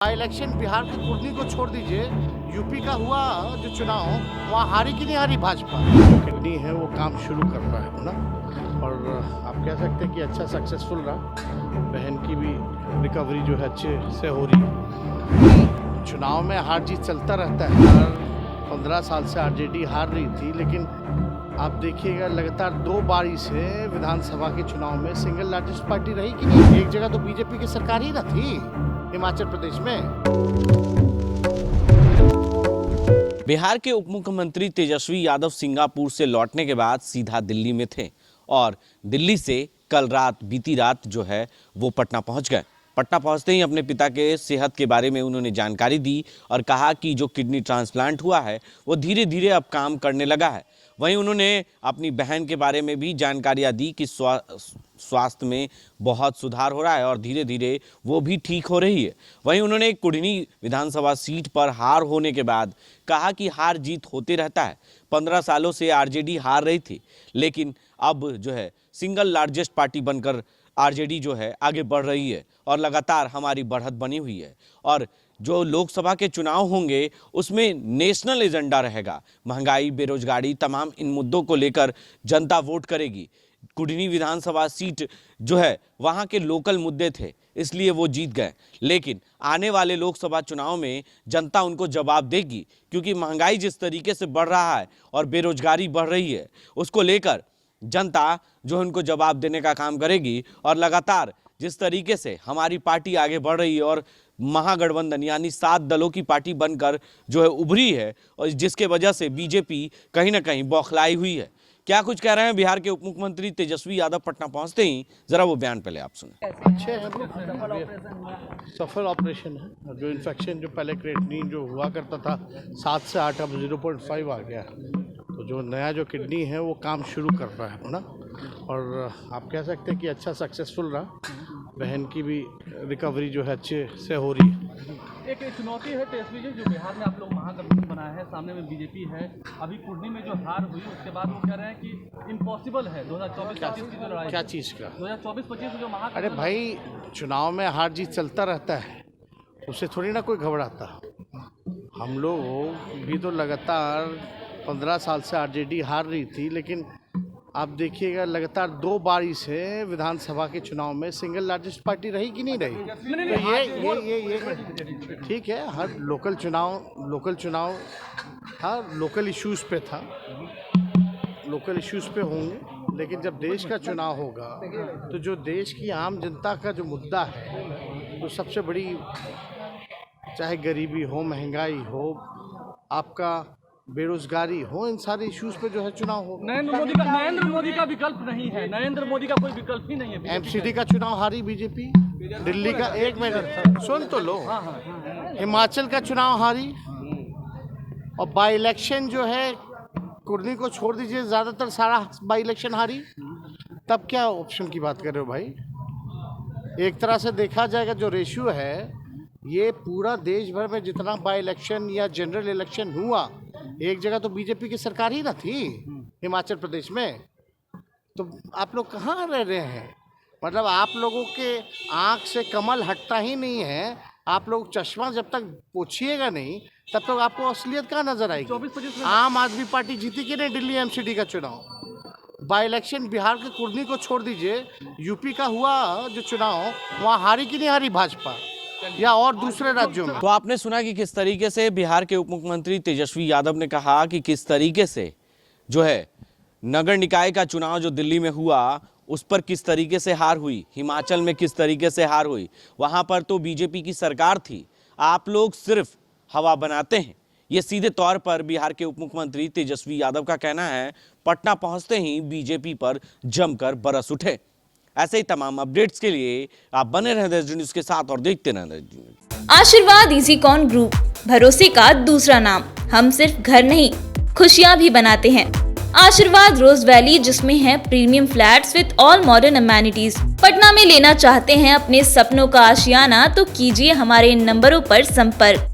Election Bihar के कुर्नी को छोड़ दीजिए, यूपी का हुआ जो चुनाव, वहाँ हारी की नहीं हारी भाजपा। किडनी है वो काम शुरू कर रहा है ना, और आप कह सकते हैं कि अच्छा सक्सेसफुल रहा। बहन की भी रिकवरी जो है अच्छे से हो रही है। चुनाव में हार जीत चलता रहता है। 15 साल से आरजेडी हार रही थी, लेकिन आप देखिएगा लगातार 2 बारी से विधानसभा के चुनाव में सिंगल लार्जेस्ट पार्टी रही कि नहीं। एक जगह तो बीजेपी की सरकार ही ना थी हिमाचल प्रदेश में। बिहार के उप मुख्यमंत्री तेजस्वी यादव सिंगापुर से लौटने के बाद सीधा दिल्ली में थे और दिल्ली से कल रात बीती रात जो है वो पटना पहुंच गए। पटना पहुंचते ही अपने पिता के सेहत के बारे में उन्होंने जानकारी दी और कहा कि जो किडनी ट्रांसप्लांट हुआ है वो धीरे धीरे अब काम करने लगा है। वहीं उन्होंने अपनी बहन के बारे में भी जानकारियां दी कि स्वास्थ्य में बहुत सुधार हो रहा है और धीरे धीरे वो भी ठीक हो रही है। वहीं उन्होंने कुर्नी विधानसभा सीट पर हार होने के बाद कहा कि हार जीत होते रहता है। 15 सालों से आरजेडी हार रही थी, लेकिन अब जो है सिंगल लार्जेस्ट पार्टी बनकर आरजेडी जो है आगे बढ़ रही है और लगातार हमारी बढ़त बनी हुई है। और जो लोकसभा के चुनाव होंगे उसमें नेशनल एजेंडा रहेगा। महंगाई, बेरोजगारी, तमाम इन मुद्दों को लेकर जनता वोट करेगी। कुर्नी विधानसभा सीट जो है वहाँ के लोकल मुद्दे थे, इसलिए वो जीत गए। लेकिन आने वाले लोकसभा चुनाव में जनता उनको जवाब देगी, क्योंकि महंगाई जिस तरीके से बढ़ रहा है और बेरोजगारी बढ़ रही है, उसको लेकर जनता जो उनको जवाब देने का काम करेगी। और लगातार जिस तरीके से हमारी पार्टी आगे बढ़ रही है और महागठबंधन यानी 7 दलों की पार्टी बनकर जो है उभरी है, और जिसके वजह से बीजेपी कहीं ना कहीं बौखलाई हुई है। क्या कुछ कह रहे हैं बिहार के उप मुख्यमंत्री तेजस्वी यादव पटना पहुंचते ही, जरा वो बयान पहले आप सुने। अच्छे हैं, सफल ऑपरेशन है। जो इन्फेक्शन जो पहले क्रिएटिनिन जो हुआ करता था 7 से 8 अब 0.5 आ गया। तो जो नया जो किडनी है वो काम शुरू कर रहा है ना, और आप कह सकते हैं कि अच्छा सक्सेसफुल रहा। बहन की भी रिकवरी जो है अच्छे से हो रही है। एक चुनौती है तेजस्वी जी, जो बिहार में आप लोग महागठबंधन बनाया है, सामने में बीजेपी है। अभी कुर्नी में जो हार हुई उसके बाद वो कह रहे हैं कि इम्पॉसिबल है 2024-25 की जो लड़ाई। क्या चीज़ का 2024-25 जो महागठबंधन। अरे भाई, चुनाव में हार जीत चलता रहता है, उससे थोड़ी ना कोई घबराता। हम लोग भी तो लगातार 15 साल से आरजेडी हार रही थी, लेकिन आप देखिएगा लगातार 2 बारी से विधानसभा के चुनाव में सिंगल लार्जेस्ट पार्टी रही कि नहीं रही। तो ये ठीक है। हर लोकल चुनाव था, लोकल इश्यूज़ पे था, लोकल इश्यूज़ पे होंगे। लेकिन जब देश का चुनाव होगा तो जो देश की आम जनता का जो मुद्दा है, तो सबसे बड़ी, चाहे गरीबी हो, महंगाई हो, आपका बेरोजगारी हो, इन सारे इश्यूज पे जो है चुनाव हो। नरेंद्र मोदी का विकल्प नहीं है। नरेंद्र मोदी का कोई विकल्प ही नहीं है। एमसीडी का चुनाव हारी बीजेपी, दिल्ली का, एक मिनट सुन तो लो, हिमाचल का चुनाव हारी, और बाई इलेक्शन जो है कुर्नी को छोड़ दीजिए, ज़्यादातर सारा बाई इलेक्शन हारी। तब क्या ऑप्शन की बात कर रहे हो भाई? एक तरह से देखा जाएगा जो रेशियो है, ये पूरा देश भर में जितना बाई इलेक्शन या जनरल इलेक्शन हुआ, एक जगह तो बीजेपी की सरकार ही ना थी हिमाचल प्रदेश में। तो आप लोग कहाँ रह रहे हैं? मतलब आप लोगों के आँख से कमल हटता ही नहीं है। आप लोग चश्मा जब तक पोछिएगा नहीं, तब तक आपको असलियत कहाँ नजर आएगी। आम आदमी पार्टी जीती कि नहीं दिल्ली एमसीडी का चुनाव। बाई इलेक्शन बिहार के कुर्नी को छोड़ दीजिए, यूपी का हुआ जो चुनाव, वहाँ हारी कि नहीं हारी भाजपा, या और दूसरे राज्यों में। तो आपने सुना कि किस तरीके से बिहार के उप मुख्यमंत्री तेजस्वी यादव ने कहा कि किस तरीके से जो है नगर निकाय का चुनाव जो दिल्ली में हुआ उस पर किस तरीके से हार हुई, हिमाचल में किस तरीके से हार हुई। वहां पर तो बीजेपी की सरकार थी, आप लोग सिर्फ हवा बनाते हैं। ये सीधे तौर पर बिहार के उप मुख्यमंत्री तेजस्वी यादव का कहना है। पटना पहुंचते ही बीजेपी पर जमकर बरस उठे। ऐसे ही तमाम अपडेट्स के लिए आप बने रहें देश न्यूज़ के साथ और देखते रहें। आशीर्वाद इजीकॉन ग्रुप, भरोसे का दूसरा नाम। हम सिर्फ घर नहीं, खुशियां भी बनाते हैं। आशीर्वाद रोज वैली, जिसमें है premium flats with all modern amenities. Patna में लेना चाहते हैं अपने सपनों का आशियाना, तो कीजिए हमारे इन नंबरों पर संपर्क।